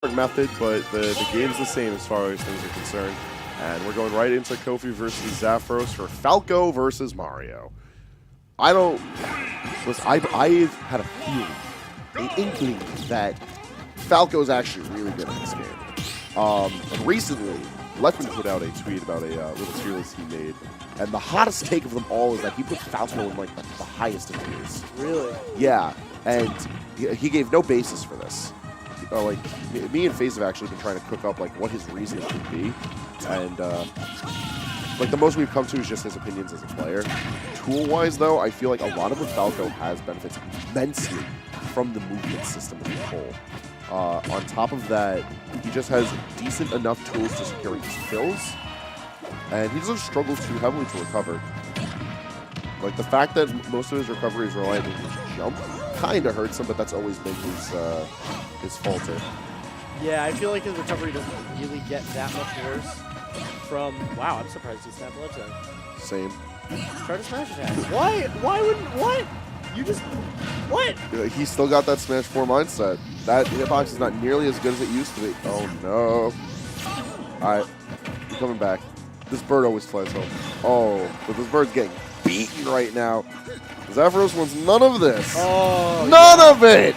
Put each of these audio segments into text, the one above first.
method, but the game's the same as far as things are concerned. And we're going right into Kofi versus Zaphros for Falco versus Mario. I've had a feeling, an inkling that Falco's actually really good at this game. And recently, Leftman put out a tweet about a little tier list he made, and the hottest take of them all is that he put Falco in like the highest of tiers. Really? Yeah, and he gave no basis for this. Like me and FaZe have actually been trying to cook up like what his reasoning could be, and like the most we've come to is just his opinions as a player. Tool-wise, though, I feel like a lot of what Falco has benefits immensely from the movement system as a whole. On top of that, he just has decent enough tools to secure his kills, and he doesn't struggle too heavily to recover. Like the fact that most of his recovery is reliant on his jump kind of hurts him, but that's always been his falter. Yeah, I feel like his recovery doesn't really get that much worse from... Wow, I'm surprised he snapped ledge there. Same. Try to smash attack. Why? Why wouldn't... What? You just... What? He's still got that Smash 4 mindset. That hitbox is not nearly as good as it used to be. Oh, no. Alright. Coming back. This bird always flies home. Oh, but this bird's getting beaten right now. Zaphros wants none of this. Oh, none of it!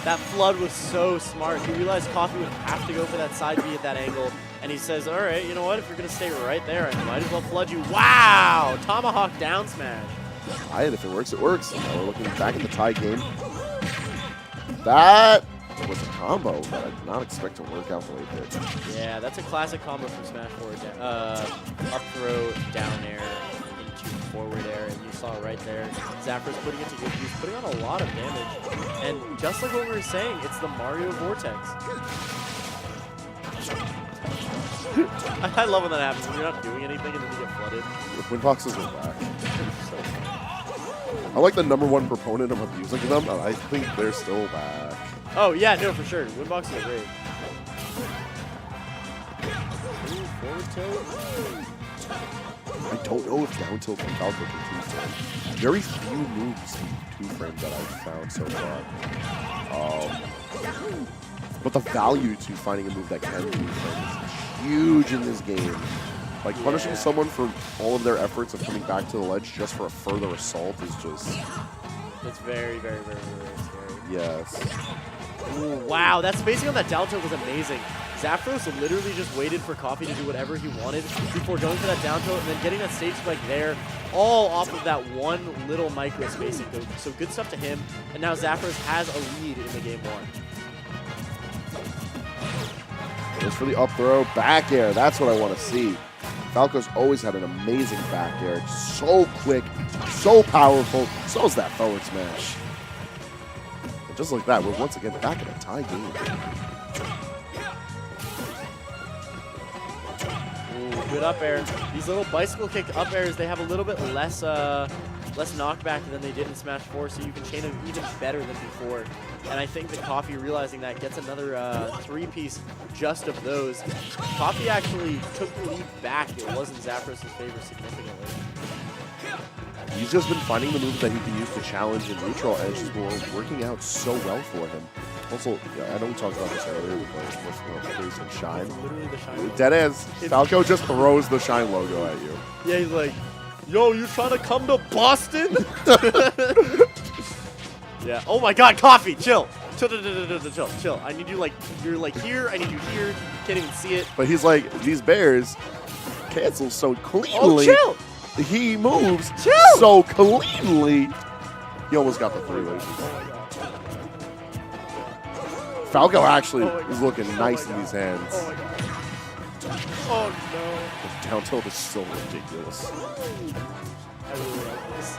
That flood was so smart. He realized Kofi would have to go for that side B at that angle, and he says, all right, you know what? If you're going to stay right there, I might as well flood you. Wow! Tomahawk down smash. Alright, if it works, it works. Now we're looking back in the tie game. That was a combo that I did not expect to work out the way it did. Yeah, that's a classic combo from Smash 4. Up throw, down air, into forward air, and you saw right there, Zaphros putting it to good use, putting on a lot of damage. And just like what we were saying, it's the Mario Vortex. I love when that happens, when you're not doing anything and then you get flooded. Windboxes are back. I like the #1 proponent of abusing them, and I think they're still back. Oh, yeah, no, for sure. Windboxes are great. Ooh, forward tilt. I don't know if down tilt from Falco can two-frame. Very few moves can two-frame that I've found so far. But the value to finding a move that can two-frame is huge in this game. Like, punishing someone for all of their efforts of coming back to the ledge just for a further assault is just... It's very, very, very, very scary. Yes. Ooh, wow, that spacing on that down tilt was amazing. Zaphros literally just waited for Kofi to do whatever he wanted before going for that down tilt and then getting that stage spike there, all off of that one little micro spacing. So good stuff to him. And now Zaphros has a lead in the game one. Goes for the up throw, back air. That's what I want to see. Falco's always had an amazing back air. So quick, so powerful. So is that forward smash. And just like that, we're once again back in a tie game. Ooh, good up air. These little bicycle kick up airs, they have a little bit less knockback than they did in Smash 4, so you can chain them even better than before. And I think that Kofi, realizing that, gets another three-piece just of those. Kofi actually took the lead back. It wasn't Zaphros' favor significantly. He's just been finding the moves that he can use to challenge and neutral edges were working out so well for him. Also, I know we talked about this earlier with Face and Shine. It's literally the Shine. Dead ends. Falco just throws the Shine logo at you. Yeah, he's like, yo, you trying to come to Boston? Yeah. Oh my God, Kofi, chill. Chill. I need you like, you're like here. I need you here. Can't even see it. But he's like, these bears cancel so cleanly. Oh, chill. He moves Chill. so cleanly. He almost got the three ways. Falco actually is looking nice in these hands. Oh my God. Oh no. The down tilt is so ridiculous. I really like this.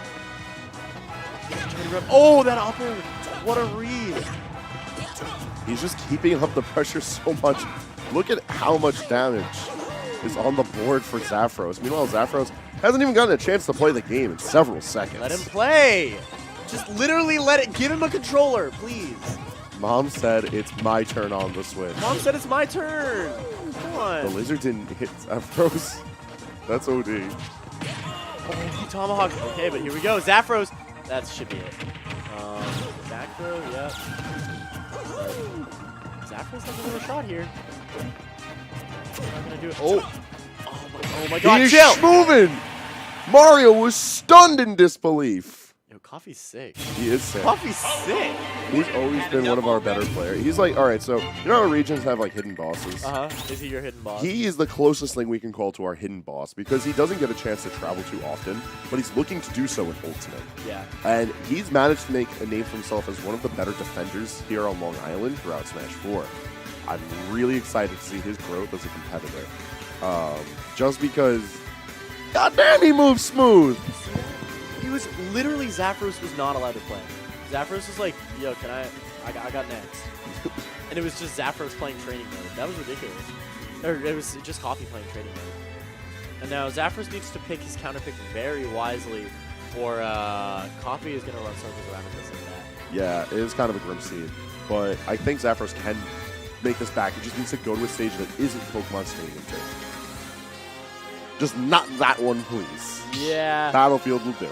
Oh, that upper! What a read! He's just keeping up the pressure so much. Look at how much damage is on the board for Zaphros. Meanwhile, Zaphros hasn't even gotten a chance to play the game in several seconds. Let him play! Just literally let it. Give him a controller, please. Mom said it's my turn on the Switch. Mom said it's my turn. Come on. The lizard didn't hit Zaphros. That's OD. Oh, he tomahawked. Okay, but here we go. Zaphros. That should be it. Back throw, yep. Zaphros has another shot here. Not gonna do it. Oh my God! He is Chill. moving. Mario was stunned in disbelief. Yo, Kofi's sick. He is sick. Kofi's sick. He's always been one of our better players. He's like, all right, so you know how regions have like hidden bosses? Is he your hidden boss? He is the closest thing we can call to our hidden boss because he doesn't get a chance to travel too often, but he's looking to do so with Ultimate. Yeah. And he's managed to make a name for himself as one of the better defenders here on Long Island throughout Smash 4. I'm really excited to see his growth as a competitor. Just because, goddamn, he moves smooth. He was literally, Zaphros was not allowed to play. Zaphros was like, yo, can I got next. And it was just Zaphros playing training mode. That was ridiculous. Or it was just Kofi playing training mode. And now Zaphros needs to pick his counter pick very wisely, or Kofi is going to run circles around him this and that. Yeah, it is kind of a grim scene. But I think Zaphros can make this back. He just needs to go to a stage that isn't Pokemon Stadium 2. Just not that one, please. Yeah. Battlefield will do.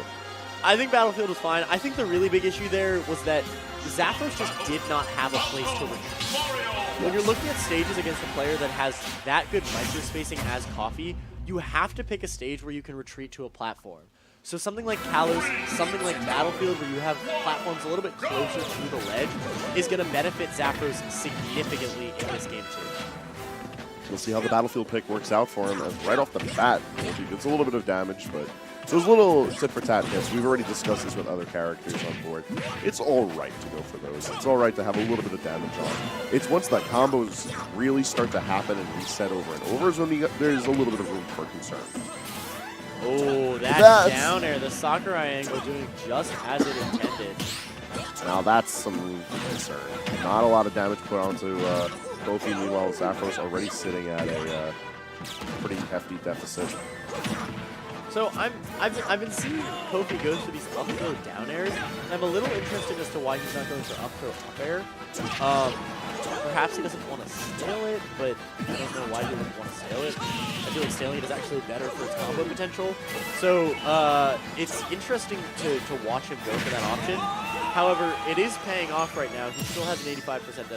I think Battlefield was fine. I think the really big issue there was that Zaphros just did not have a place to retreat. When you're looking at stages against a player that has that good micro spacing as Kofi, you have to pick a stage where you can retreat to a platform. So something like Kalos, something like Battlefield, where you have platforms a little bit closer to the ledge, is going to benefit Zaphros significantly in this game too. We'll see how the Battlefield pick works out for him. As right off the bat, he gets a little bit of damage, but those little tit-for-tat hits, we've already discussed this with other characters on board. It's all right to go for those. It's all right to have a little bit of damage on. It's once the combos really start to happen and reset over and over is when there's a little bit of room for concern. Oh, that down air, the Sakurai angle doing just as it intended. Now that's some room for concern. Not a lot of damage put onto Kofi. Meanwhile, Zaphros already sitting at a pretty hefty deficit. So I've been seeing Kofi go for these up throw down airs, and I'm a little interested as to why he's not going for up throw up air. Perhaps he doesn't want to stale it, but I don't know why he wouldn't want to stale it. I feel like staling it is actually better for its combo potential. So it's interesting to watch him go for that option. However, it is paying off right now. He still has an 85%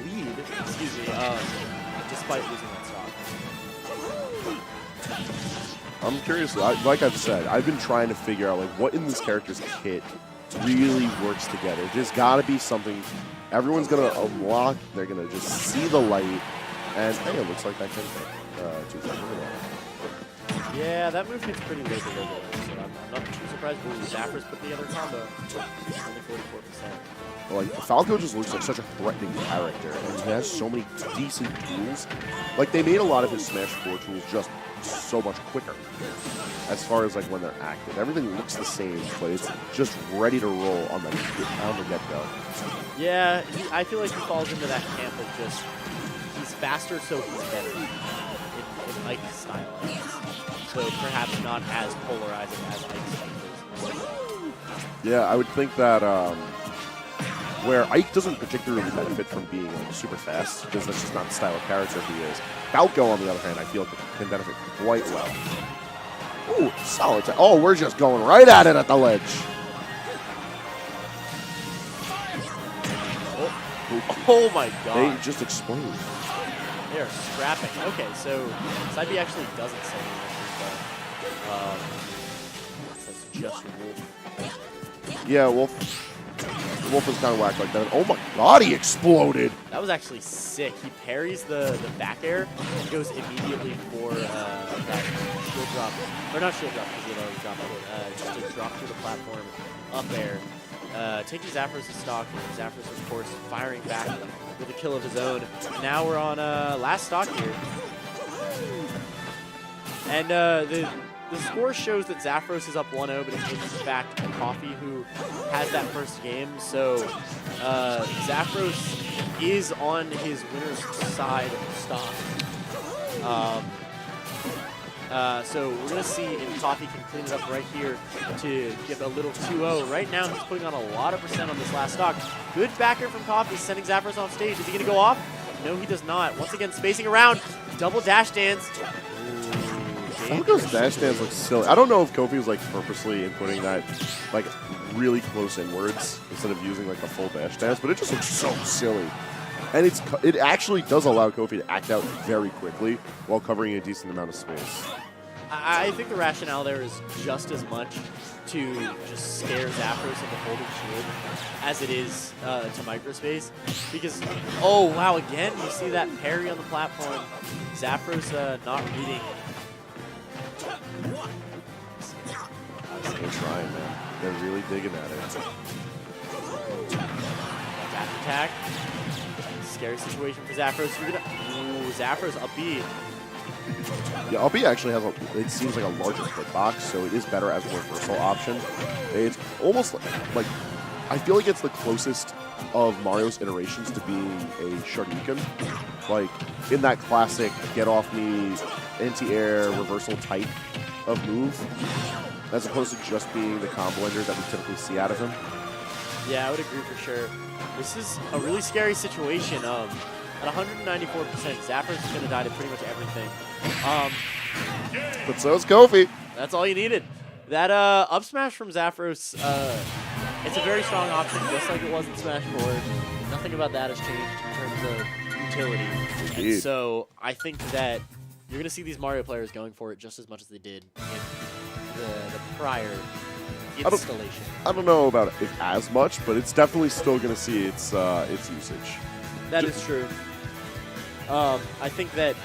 lead, excuse me, despite losing that stock. I'm curious, like I've said, I've been trying to figure out like what in this character's kit really works together. There's got to be something everyone's going to unlock. They're going to just see the light. And hey, it looks like that can hit. Yeah, that move hits pretty late, so I'm not too surprised. Ooh, Zaphros put the other combo. Only 44%. Like, Falco just looks like such a threatening character, and he has so many decent tools. Like, they made a lot of his Smash 4 tools just so much quicker as far as, like, when they're active. Everything looks the same, but it's just ready to roll on the get-go. Yeah, I feel like he falls into that camp of just, he's faster, so he's better. In Ike's style, I guess. So perhaps not as polarizing as Ike's is. Yeah, I would think that where Ike doesn't particularly benefit from being like, super fast, because that's just not the style of character he is. Falco, on the other hand, I feel like can benefit quite well. Ooh, solid. Oh, we're just going right at it at the ledge. Oh my god. They just explode. They are scrapping. Okay, so Side B actually doesn't say anything, but says just Wolf. Yeah, Wolf is kind of whacked like that. Oh my god, he exploded! That was actually sick. He parries the back air and goes immediately for that shield drop. Or not shield drop, because he had already dropped it. Just a drop through the platform up there. Taking Zaphros' stock. Zaphros, of course, firing back with a kill of his own. Now we're on last stock here. And the score shows that Zaphros is up 1-0, but it's in fact Kofi who has that first game. So Zaphros is on his winner's side stock. So we're going to see if Kofi can clean it up right here to get a little 2-0. Right now, he's putting on a lot of percent on this last stock. Good backer from Kofi, sending Zaphros off stage. Is he going to go off? No, he does not. Once again, spacing around. Double dash dance. Ooh, dangerous. Falco's dash dance looks silly. I don't know if Kofi was like purposely inputting that like really close inwards instead of using like the full dash dance, but it just looks so silly. And it actually does allow Kofi to act out very quickly while covering a decent amount of space. I think the rationale there is just as much to just scare Zaphros into holding shield as it is to microspace. Because, oh wow, again, you see that parry on the platform. Zaphros not reading. They're trying, man. They're really digging at it. Dash attack. Scary situation for Zaphros. You're gonna, ooh, Zaphros up B. Yeah, LB actually has it seems like a larger hitbox, so it is better as a reversal option. It's almost like I feel like it's the closest of Mario's iterations to being a Shoryuken. Like in that classic get off me, anti-air, reversal type of move, as opposed to just being the combo ender that we typically see out of him. Yeah, I would agree for sure. This is a really scary situation. At 194%, Zaphros is going to die to pretty much everything. But so is Kofi. That's all you needed. That up smash from Zaphros, it's a very strong option, just like it was in Smash 4. Nothing about that has changed in terms of utility. Indeed. And so I think that you're going to see these Mario players going for it just as much as they did in the prior installation. I don't know about it as much, but it's definitely still going to see its usage. That is true. I think that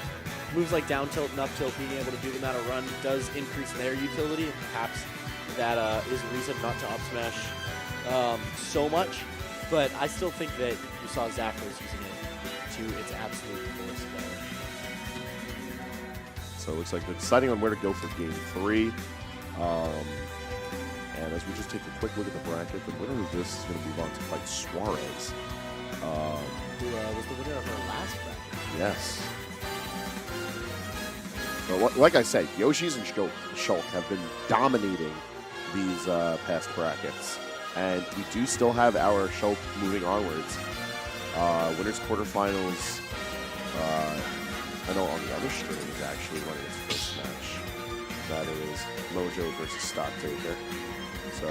moves like down tilt and up tilt, being able to do them out of run, does increase their utility, and perhaps that is a reason not to up smash so much. But I still think that you saw Zaphros using it to its absolute fullest there. So it looks like they're deciding on where to go for game 3. And as we just take a quick look at the bracket, the winner of this is going to move on to fight Suarez. Who was the winner of our last bracket? Yes. So, like I said, Yoshi's and Shulk have been dominating these past brackets. And we do still have our Shulk moving onwards. Winners quarterfinals, I know on the other stream is actually running its first match. That is Mojo versus Stocktaker. So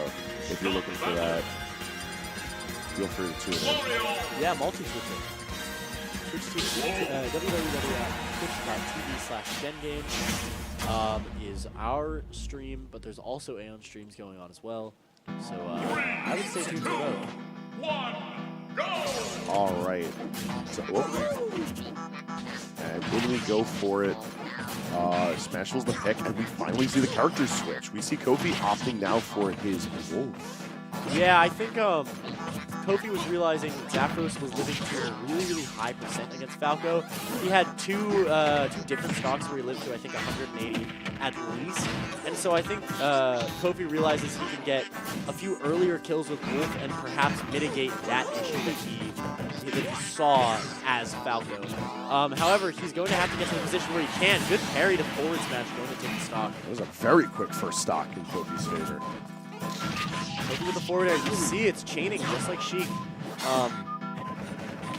if you're looking for that, feel free to tune in. Yeah, multi-switching. Twitch TV, www.twitch.tv/GenGame is our stream, but there's also AON streams going on as well. So I would stay tuned for both. 1, go! All right. So, and when we go for it, Smash was the pick, and we finally see the characters switch. We see Kofi opting now for his wolf. Yeah, I think Kofi was realizing Zaphros was living to a really, really high percent against Falco. He had two different stocks where he lived to, I think, 180 at least. And so I think Kofi realizes he can get a few earlier kills with Wolf and perhaps mitigate that issue that he saw as Falco. However, he's going to have to get to a position where he can. Good parry to forward smash going to take the stock. That was a very quick first stock in Kofi's favor. Kofi with the forward air. You see it's chaining just like Sheik.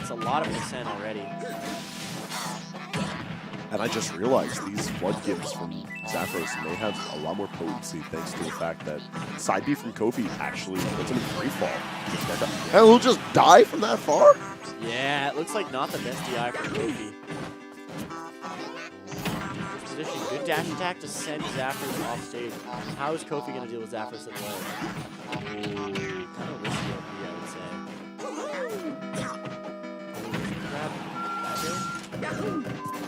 It's a lot of percent already. And I just realized these flood gifts from Zaphros may have a lot more potency thanks to the fact that side B from Kofi actually puts him in free fall. And he'll just die from that far? Yeah, it looks like not the best DI for Kofi. Position. Good dash attack to send Zaphros off stage. How is Kofi going to deal with Zaphros at the ledge? Ooh, kind of risky OP, I would say.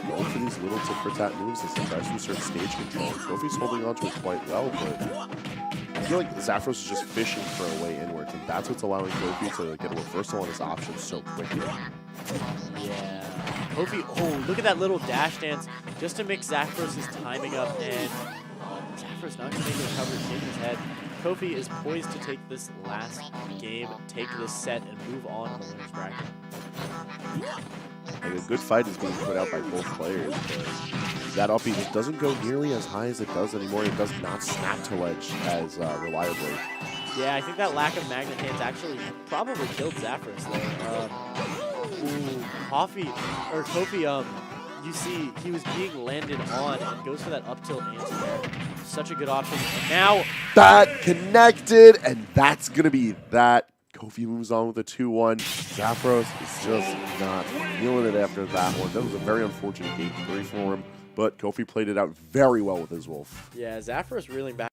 Going for these little tit for tat moves as he tries to assert stage control. Kofi's holding on to it quite well, but I feel like Zaphros is just fishing for a way inwards, and that's what's allowing Kofi to get a reversal on his options so quickly. Yeah. Kofi, oh, look at that little dash dance just to mix Zaphros' timing up, and Zaphros not going to make the recovery, take his head. Kofi is poised to take this last game, take this set, and move on in the winner's bracket. Like a good fight is being put out by both players, but that up B just doesn't go nearly as high as it does anymore. It does not snap to ledge as reliably. Yeah, I think that lack of magnet hands actually probably killed Zaphros there. Ooh, Kofi you see he was being landed on and goes for that up tilt anti-air. Such a good option. And now that connected, and that's going to be that. Kofi moves on with a 2-1. Zaphros is just not feeling it after that one. That was a very unfortunate game 3 for him, but Kofi played it out very well with his Wolf. yeah, Zaphros reeling back.